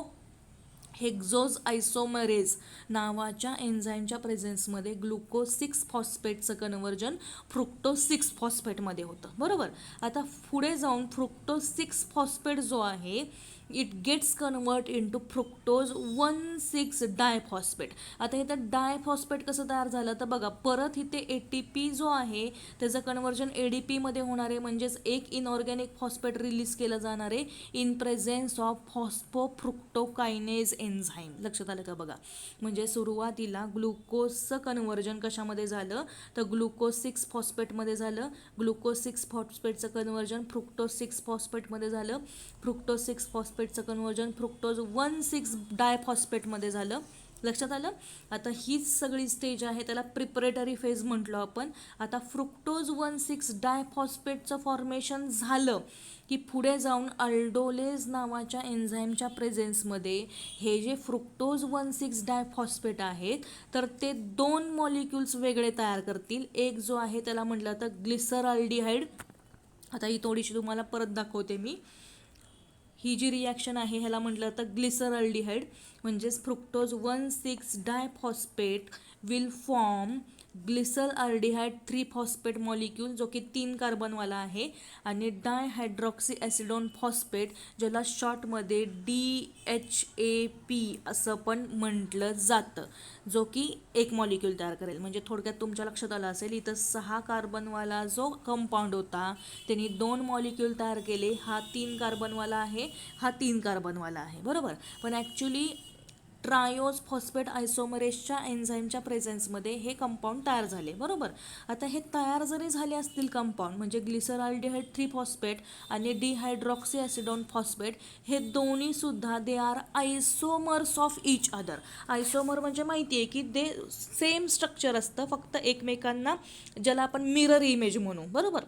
S1: हेक्झोज आयसोमरेज नावाच्या एन्झाईमच्या प्रेझेन्समध्ये ग्लुकोज 6 फॉस्फेटचं कन्व्हर्जन फ्रुक्टोज 6 फॉस्फेटमध्ये होतं, बरोबर. आता पुढे जाऊन फ्रुक्टोज 6 फॉस्फेट जो आहे it gets convert into fructose 1,6 diphosphate. आता इथं डायफॉस्फेट कसं तयार झालं तर बघा, परत इथे ATP जो आहे त्याचं कन्व्हर्जन ADPमध्ये होणार आहे. म्हणजेच एक इनऑर्गॅनिक फॉस्फेट रिलीज केलं जाणार आहे इन प्रेझेन्स ऑफ फॉस्फोफ्रुक्टोकायनेज एन्झाईम. लक्षात आलं का बघा. म्हणजे सुरुवातीला ग्लुकोजचं कन्व्हर्जन कशामध्ये झालं तर ग्लुकोज 6 फॉस्फेटमध्ये झालं. ग्लुकोज 6 फॉस्फेटचं कन्व्हर्जन फ्रुक्टोज 6 फॉस्फेटमध्ये झालं. फ्रुक्टोज 6 फॉस्फेटचं कन्व्हर्जन फ्रुक्टोज 1,6 डायफॉस्फेटमध्ये झालं. लक्षात आलं. आता हीच सगळी स्टेज आहे, त्याला प्रिपरेटरी फेज म्हटलो आपण. आता फ्रुक्टोज 1,6 डायफॉस्फेटचं फॉर्मेशन झालं की पुढे जाऊन अल्डोलेज नावाच्या एन्झाईमच्या प्रेझेन्समध्ये हे जे फ्रुक्टोज 1,6 डायफॉस्फेट आहेत तर ते 2 मॉलिक्युल्स वेगळे तयार करतील. एक जो आहे त्याला म्हटलं तर ग्लिसरॉल्डिहाइड. आता ही थोडीशी तुम्हाला परत दाखवते मी. ही जी रिॲक्शन आहे ह्याला म्हटलं तर ग्लिसरॉल्डिहाइड. म्हणजेच fructose 1,6 diphosphate will form glyceraldehyde 3 phosphate molecule जो की 3 कार्बनवाला आहे आणि डायहायड्रॉक्सी ॲसिडोन फॉस्फेट ज्याला शॉर्टमध्ये DHAP असं पण म्हटलं जातं, जो की एक मॉलिक्यूल तयार करेल. म्हणजे थोडक्यात तुमच्या लक्षात आलं असेल इथं 6 कार्बनवाला जो कंपाऊंड होता त्यांनी 2 मॉलिक्यूल तयार केले. हा 3 कार्बनवाला आहे, हा 3 कार्बनवाला आहे, बरोबर. पण ॲक्च्युली ट्रायोज फॉस्फेट आयसोमरेसच्या एन्झाईमच्या प्रेझेन्समध्ये हे कंपाऊंड तयार झाले, बरोबर. आता हे तयार जरी झाले असतील कंपाऊंड म्हणजे ग्लिसरॉल्डिहाइड 3 फॉस्फेट आणि डिहायड्रॉक्सी ॲसिडोन फॉस्फेट, हे दोन्ही सुद्धा they are isomers of each other. Isomer म्हणजे माहिती आहे की ते सेम स्ट्रक्चर असतं, फक्त एकमेकांना ज्याला आपण मिरर इमेज म्हणू, बरोबर.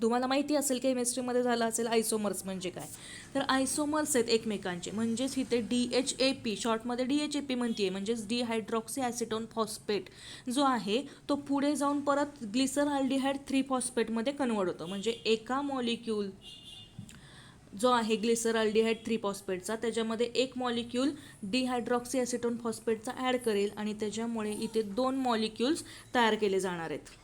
S1: तुम्हाला माहिती असेल केमिस्ट्रीमध्ये झालं असेल आयसोमर्स म्हणजे काय. तर आयसोमर्स आहेत एकमेकांचे, म्हणजेच इथे DHAP शॉर्टमध्ये DHAP म्हणते म्हणजेच डिहायड्रॉक्सी ॲसिटोन फॉस्फेट जो आहे तो पुढे जाऊन परत ग्लिसरॉल्डिहाइड 3 फॉस्फेटमध्ये कन्वर्ट होतो. म्हणजे एका मॉलिक्यूल जो आहे ग्लिसरॉल्डिहाइड 3 फॉस्फेटचा त्याच्यामध्ये एक मॉलिक्यूल डिहायड्रॉक्सी ॲसिटोन फॉस्फेटचा ॲड करेल आणि त्याच्यामुळे इथे 2 मॉलिक्यूल्स तयार केले जाणार आहेत.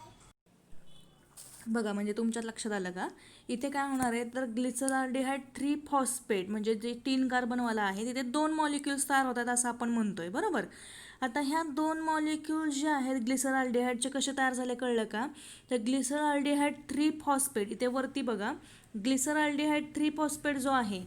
S1: बघा म्हणजे तुमच्या लक्षात आलं का. इथे काय होणार आहे तर ग्लिसरॉल्डिहाइड 3 फॉस्फेट म्हणजे जे 3 कार्बनवाला आहे तिथे 2 मॉलिक्यूल्स तयार होतात असं आपण म्हणतोय, बरोबर. आता ह्या 2 मॉलिक्यूल्स जे आहेत ग्लिसरॉल्डिहाइडचे कसे तयार झाले कळलं का. तर ग्लिसरॉल्डिहाइड 3 फॉस्फेट इथे वरती बघा, ग्लिसरॉल्डिहाइड 3 फॉस्फेट जो आहे,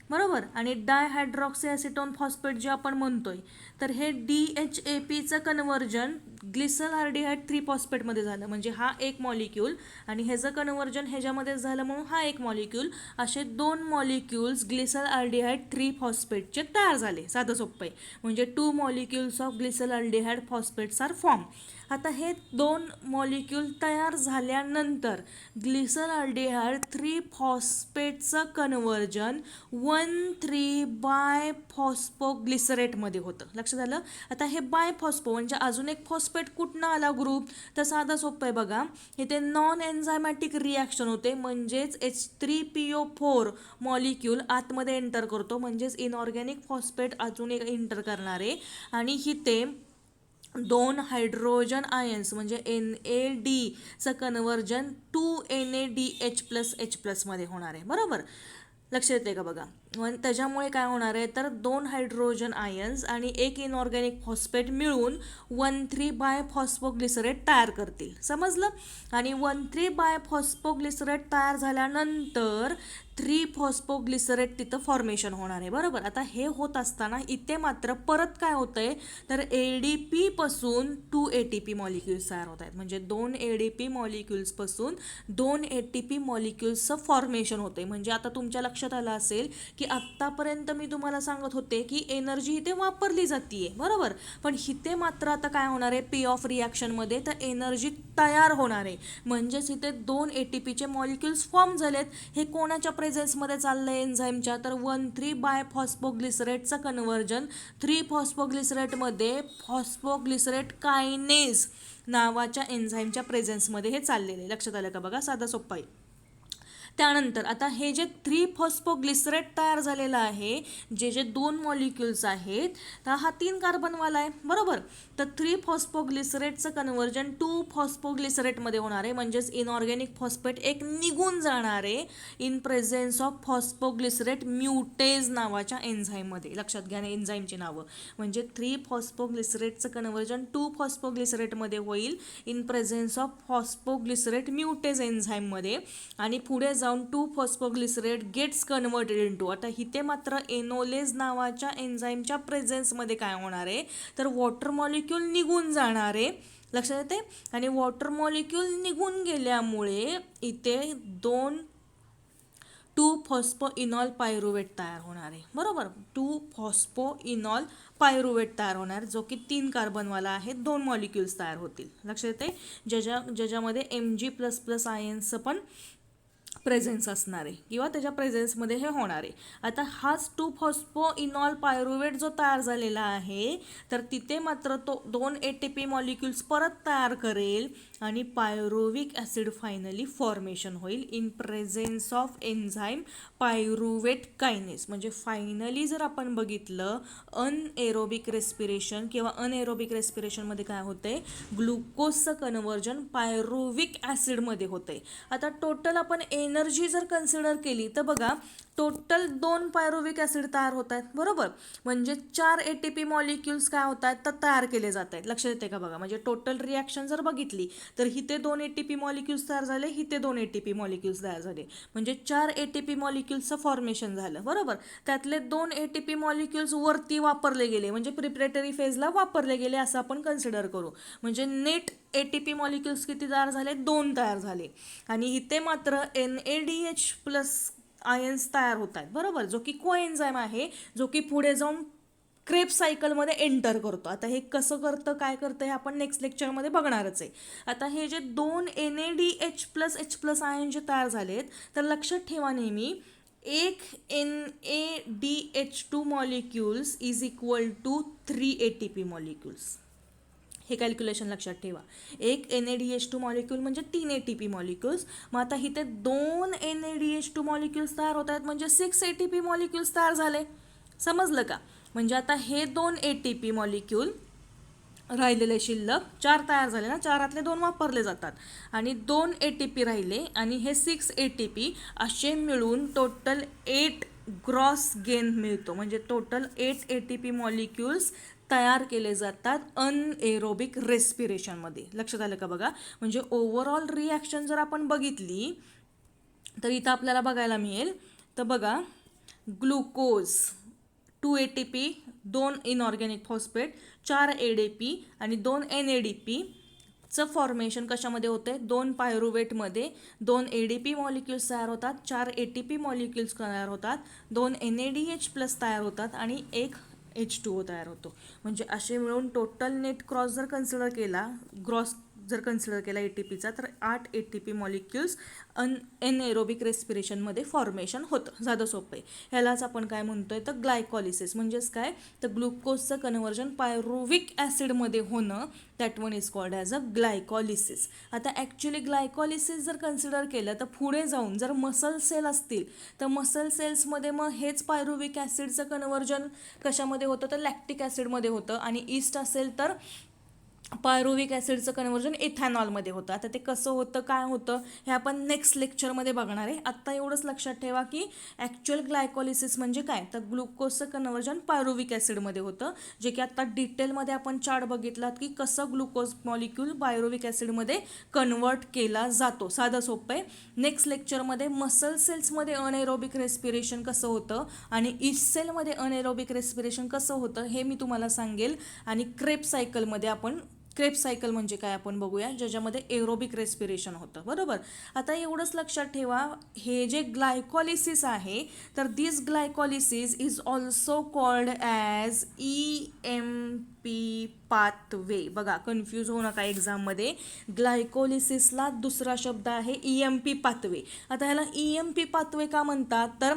S1: बरोबर, आणि डायहायड्रॉक्सी ॲसिटोन फॉस्फेट जे आपण म्हणतोय तर हे DHAPचं कन्वर्जन ग्लिसरॉल्डिहाइड 3 फॉस्फेटमध्ये झालं. म्हणजे हा एक मॉलिक्यूल आणि ह्याचं कन्वर्जन ह्याच्यामध्ये झालं म्हणून हा एक मॉलिक्यूल, असे 2 मॉलिक्यूल्स ग्लिसरॉल्डिहाइड 3 फॉस्फेटचे तयार झाले. साधं सोपं आहे. म्हणजे 2 molecules of glyceraldehyde phosphates are form. आता हे 2 मॉलिक्यूल तयार झाल्यानंतर ग्लिसरॉल्डिहाइड 3 फॉस्फेटचं कन्वर्जन 1,3 बाय फॉस्फोग्लिसरेटमध्ये होतं. लक्षात आलं. आता हे बाय फॉस्फो म्हणजे अजून एक फॉस्फेट कुठनं आला ग्रुप, तर साधा सोपं आहे बघा. इथे नॉन एन्झायमॅटिक रिॲक्शन होते म्हणजेच H3PO4 मॉलिक्यूल आतमध्ये एंटर करतो, म्हणजेच इनऑर्गॅनिक फॉस्फेट अजून एक एंटर करणारे आणि इथे 2 हायड्रोजन आयन्स म्हणजे NADचं कन्वर्जन 2NADH+H+ मध्ये होणार आहे, बरोबर. लक्षात येते का बघा. त्याच्यामुळे काय होणार आहे तर 2 हायड्रोजन आयन्स आणि एक इनऑर्गॅनिक फॉस्फेट मिळून 1,3 बाय फॉस्फोग्लिसरेट तयार करतील, समजलं. आणि 1,3 बाय फॉस्फोग्लिसरेट तयार झाल्यानंतर 3 फॉस्फोग्लिसरेट तिथं फॉर्मेशन होणार आहे, बरोबर. आता हे होत असताना इथे मात्र परत काय होतंय तर ADP पासून 2 ATP मॉलिक्युल्स तयार होत आहेत. म्हणजे 2 ADP मॉलिक्युल्स पासून 2 ATP मॉलिक्युल्सचं फॉर्मेशन होते. म्हणजे आता तुमच्या लक्षात आलं असेल की आत्तापर्यंत मी तुम्हाला सांगत होते की एनर्जी इथे वापरली जाते, बरोबर. पण इथे मात्र आता काय होणार आहे पे ऑफ रिॲक्शनमध्ये तर एनर्जी तयार होणार आहे. म्हणजेच इथे 2 ATPचे मॉलिक्युल्स फॉर्म झालेत. हे कोणाच्या प्रेझेन्समध्ये चाललं आहे एन्झाईमच्या तर 1,3 बाय फॉस्फोग्लिसरेटचं कन्वर्जन 3 फॉस्फोग्लिसरेटमध्ये फॉस्फोग्लिसरेट कायनेज नावाच्या एन्झाईमच्या प्रेझेन्समध्ये हे चाललेले. लक्षात आलं का बघा, साधा सोपा आहे. त्यानंतर आता हे जे 3 फॉस्फोग्लिसरेट तयार झालेलं आहे, जे 2 मॉलिक्युल्स आहेत तर हा 3 कार्बनवाला आहे, बरोबर. तर 3 फॉस्फोग्लिसरेटचं कन्वर्जन 2 फॉस्फोग्लिसरेटमध्ये होणार आहे. म्हणजेच इनऑर्गॅनिक फॉस्फेट एक निघून जाणार आहे इन प्रेझेन्स ऑफ फॉस्फोग्लिसरेट म्युटेज नावाच्या एन्झाईममध्ये. लक्षात घ्या एन्झाईमची नावं. म्हणजे 3 फॉस्फोग्लिसरेटचं कन्वर्जन 2 फॉस्फोग्लिसरेटमध्ये होईल इन प्रेझेन्स ऑफ फॉस्फोग्लिसरेट म्युटेज एन्झाईममध्ये आणि पुढे जाऊन 2 फॉस्फोग्लिसरेट गेट्स कन्वर्टेड इनटू. आता इथे मात्र एनोलेज नावाच्या एन्झाईमच्या प्रेझेन्समध्ये काय होणार आहे तर वॉटर मॉलिक्यूल निघून जाणार आहे. लक्षात येते. आणि वॉटर मॉलिक्यूल निघून गेल्यामुळे इथे 2 फॉस्फोइनॉल पायरुवेट तयार होणार आहे, बरोबर. 2 फॉस्फोइनॉल पायरुवेट तयार होणार जो की 3 कार्बनवाला आहे. 2 मॉलिक्युल्स तयार होतील. लक्षात येते. ज्याच्यामध्ये Mg++ आयन्सचं पण प्रेझेन्स असणार आहे किंवा त्याच्या प्रेझेन्समध्ये हे होणार आहे. आता हाच 2-फॉस्फो-इनॉल पायरुवेट जो तयार झालेला आहे तर तिथे मात्र तो 2 ATP मॉलिक्युल्स परत तयार करेल आणि पायरुविक ॲसिड फायनली फॉर्मेशन होईल in presence of enzyme pyruvate kinase. म्हणजे फायनली जर आपण बघितलं अनएरोबिक रेस्पिरेशन किंवा अनएरोबिक रेस्पिरेशनमध्ये काय होतंय, ग्लुकोजचं कन्व्हर्जन पायरुविक ॲसिडमध्ये होतंय. आता टोटल आपण एनर्जी जर कन्सिडर केली तर बघा टोटल 2 पायरुविक ॲसिड तयार होत आहेत, बरोबर. म्हणजे 4 ATP मॉलिक्युल्स काय होत आहेत तर तयार केले जात आहेत. लक्षात येते का बघा. म्हणजे टोटल रिॲक्शन जर बघितली तर हिते 2 ATP मॉलिक्युल्स तयार झाले, हिते 2 ATP मॉलिक्युल्स तयार झाले. म्हणजे 4 ATP मॉलिक्युल्सचं फॉर्मेशन झालं, बरोबर. त्यातले 2 ATP मॉलिक्युल्स वरती वापरले गेले म्हणजे प्रिपरेटरी फेजला वापरले गेले असं आपण कन्सिडर करू. म्हणजे नेट ATP मॉलिक्युल्स किती तयार झाले, 2 तयार झाले. आणि इथे मात्र NADH प्लस आयन्स तयार होत आहेत, बरोबर. जो की कोएन्झाईम आहे, जो की पुढे जाऊन क्रेब्स सायकलमध्ये एंटर करतो. आता हे कसं करतं, काय करतं, हे आपण नेक्स्ट लेक्चरमध्ये बघणारच आहे. आता हे जे 2 NADH plus H plus ion जे तयार झालेत तर लक्षात ठेवा नेहमी एक NADH2 molecules is equal to 3 ATP molecules. हे कॅल्क्युलेशन लक्षात ठेवा. एक NADH2 मॉलिक्यूल म्हणजे 3 ATP मॉलिक्युल्स. मग आता इथे 2 NADH2 मॉलिक्युल्स तयार होत आहेत म्हणजे 6 ATP मॉलिक्युल्स तयार झाले. समजलं का. म्हणजे आता हे 2 ATP मॉलिक्यूल राहिलेले शिल्लक 4 तयार झाले ना, 4 2 वापरले जातात आणि 2 ATP राहिले आणि हे 6 ATP असे मिळून टोटल 8 ग्रॉस गेन मिळतो. म्हणजे टोटल 8 ATP मॉलिक्युल्स तयार केले जातात अनएरोबिक रेस्पिरेशनमध्ये. लक्षात आलं का बघा. म्हणजे ओव्हरऑल रिॲक्शन जर आपण बघितली तर इथं आपल्याला बघायला मिळेल तर बघा glucose 2 ATP 2 inorganic phosphate 4 ADP आणि 2 NADP चं फॉर्मेशन कशामध्ये होते, 2 पायरुवेटमध्ये 2 ADP मॉलिक्युल्स तयार होतात, 4 ATP मॉलिक्युल्स तयार होतात, 2 NADH प्लस तयार होतात आणि 1 H2O तयार होतो. म्हणजे असे मिळून टोटल नेट क्रॉस जर कन्सिडर केला, ग्रॉस जर कन्सिडर केला ATPचा तर 8 ATP मॉलिक्युल्स एनएरोबिक रेस्पिरेशनमध्ये फॉर्मेशन होतं. साधं सोपं आहे. ह्यालाच आपण काय म्हणतोय तर ग्लायकॉलिसिस. म्हणजेच काय तर ग्लुकोजचं कन्व्हर्जन पायरुविक ॲसिडमध्ये होणं, that one is called as a glycolysis. आता ॲक्च्युली ग्लायकॉलिसिस जर कन्सिडर केलं तर पुढे जाऊन जर मसल सेल असतील तर मसल सेल्समध्ये मग हेच पायरुविक ॲसिडचं कन्व्हर्जन कशामध्ये होतं तर लॅक्टिक ॲसिडमध्ये होतं आणि ईस्ट असेल तर पायरुविक ॲसिडचं कन्व्हर्जन इथॅनॉलमध्ये होतं. आता ते कसं होतं, काय होतं हे आपण नेक्स्ट लेक्चरमध्ये बघणार आहे. आत्ता एवढंच लक्षात ठेवा की ॲक्च्युअल ग्लायकॉलिसिस म्हणजे काय तर ग्लुकोजचं कन्व्हर्जन पायरुविक ॲसिडमध्ये होतं, जे की आत्ता डिटेलमध्ये आपण चार्ट बघितलात की कसं ग्लुकोज मॉलिक्यूल पायरुविक ॲसिडमध्ये कन्वर्ट केला जातो. साधं सोपं आहे. नेक्स्ट लेक्चरमध्ये मसल सेल्समध्ये अनएरोबिक रेस्पिरेशन कसं होतं आणि ईस्ट सेलमध्ये अनएरोबिक रेस्पिरेशन कसं होतं हे मी तुम्हाला सांगेल. आणि क्रेब्स सायकलमध्ये आपण क्रेब्स सायकल म्हणजे काय आपण बघूया, ज्याच्यामध्ये एरोबिक रेस्पिरेशन होतं, बरोबर. आता एवढंच लक्षात ठेवा, हे जे ग्लायकॉलिसिस आहे तर this glycolysis is also called as EMP pathway. बघा कन्फ्यूज होऊ नका एक्झाममध्ये. ग्लायकोलिसिसला दुसरा शब्द आहे EMP पाथवे. आता ह्याला EMP पाथवे का म्हणतात तर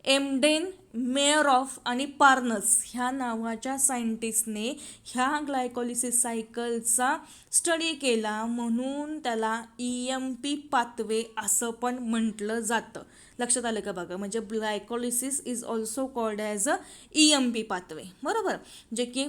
S1: एमडेन मेयरऑफ आणि पार्नस ह्या नावाच्या सायंटिस्टने ह्या ग्लायकॉलिसिस सायकलचा स्टडी केला म्हणून त्याला EMP पाथवे असं पण म्हटलं जातं. लक्षात आलं का बघा. म्हणजे glycolysis is also called as a EMP pathway, बरोबर. जे की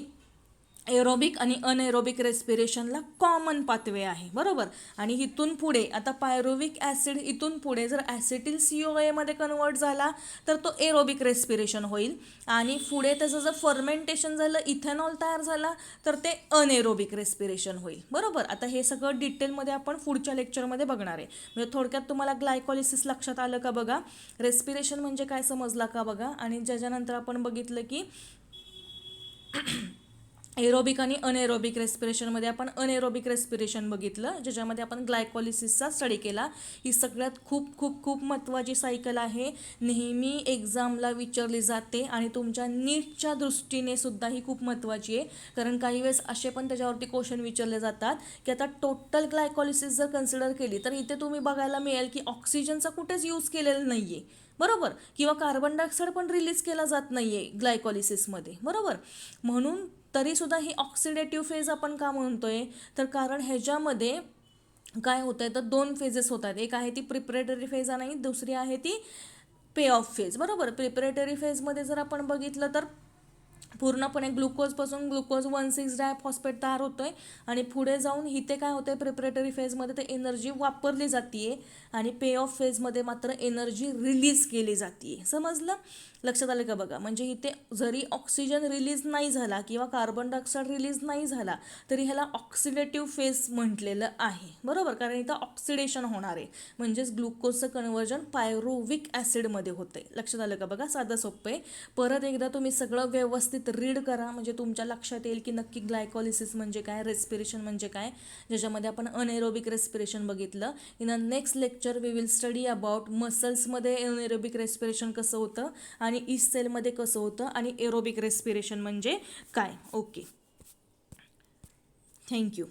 S1: एरोबिक आणि अनएरोबिक रेस्पिरेशनला कॉमन पाथवे आहे, बरोबर. आणि इथून पुढे आता पायरुविक ॲसिड इथून पुढे जर ॲसिटिल CoA मध्ये कन्वर्ट झाला तर तो एरोबिक रेस्पिरेशन होईल आणि पुढे त्याचं जर फर्मेंटेशन झालं, इथेनॉल तयार झाला तर ते अनएरोबिक रेस्पिरेशन होईल, बरोबर. आता हे सगळं डिटेलमध्ये आपण पुढच्या लेक्चरमध्ये बघणार आहे. म्हणजे थोडक्यात तुम्हाला ग्लायकॉलिसिस लक्षात आलं का बघा, रेस्पिरेशन म्हणजे काय समजला का बघा. आणि ज्याच्यानंतर आपण बघितलं की एरोबिक आणि अनएरोबिक रेस्पिरेशनमध्ये आपण अनएरोबिक रेस्पिरेशन बघितलं, ज्याच्यामध्ये आपण ग्लायकॉलिसिसचा स्टडी केला. ही सगळ्यात खूप खूप खूप महत्त्वाची सायकल आहे, नेहमी एक्झामला विचारली जाते आणि तुमच्या नीटच्या दृष्टीने सुद्धा ही खूप महत्त्वाची आहे. कारण काही वेळेस असे पण त्याच्यावरती क्वेश्चन विचारले जातात की आता टोटल ग्लायकॉलिसिस जर कन्सिडर केली तर इथे तुम्ही बघायला मिळेल की ऑक्सिजनचा कुठेच यूज केलेला नाही आहे, बरोबर, किंवा कार्बन डायऑक्साईड पण रिलीज केला जात नाही आहे ग्लायकॉलिसिसमध्ये, बरोबर. म्हणून तरीसुद्धा ही ऑक्सिडेटिव्ह फेज आपण का म्हणतोय, तर कारण ह्याच्यामध्ये काय होतं आहे, तर 2 फेजेस होतात. एक आहे ती प्रिपरेटरी फेज आणि दुसरी आहे ती पे ऑफ फेज, बरोबर. प्रिपरेटरी फेजमध्ये जर आपण बघितलं तर पूर्णपणे ग्लुकोजपासून ग्लुकोज 1,6 डायफॉस्फेट तयार होतोय आणि पुढे जाऊन इथे काय होतंय, प्रिपरेटरी फेजमध्ये ते एनर्जी वापरली जाते आणि पे ऑफ फेजमध्ये मात्र एनर्जी रिलीज केली जाते. समजलं, लक्षात आलं का बघा. म्हणजे इथे जरी ऑक्सिजन रिलीज नाही झाला किंवा कार्बन डायऑक्साईड रिलीज नाही झाला तरी ह्याला ऑक्सिडेटिव्ह फेज म्हटलेलं आहे, बरोबर. कारण इथं ऑक्सिडेशन होणार आहे, म्हणजेच ग्लुकोजचं कन्व्हर्जन पायरुव्हिक ॲसिडमध्ये होते. लक्षात आलं का बघा, साधं सोपं आहे. परत एकदा तुम्ही सगळं व्यवस्थित रीड करा, म्हणजे तुमच्या लक्षात येईल की नक्की ग्लायकॉलिसिस म्हणजे काय, रेस्पिरेशन म्हणजे काय, ज्याच्यामध्ये आपण अनएरोबिक रेस्पिरेशन बघितलं. In a next lecture we will study about मसल्समध्ये अनएरोबिक रेस्पिरेशन कसं होतं आणि ईस्ट सेलमध्ये कसं होतं आणि एरोबिक रेस्पिरेशन म्हणजे काय. Okay, thank you.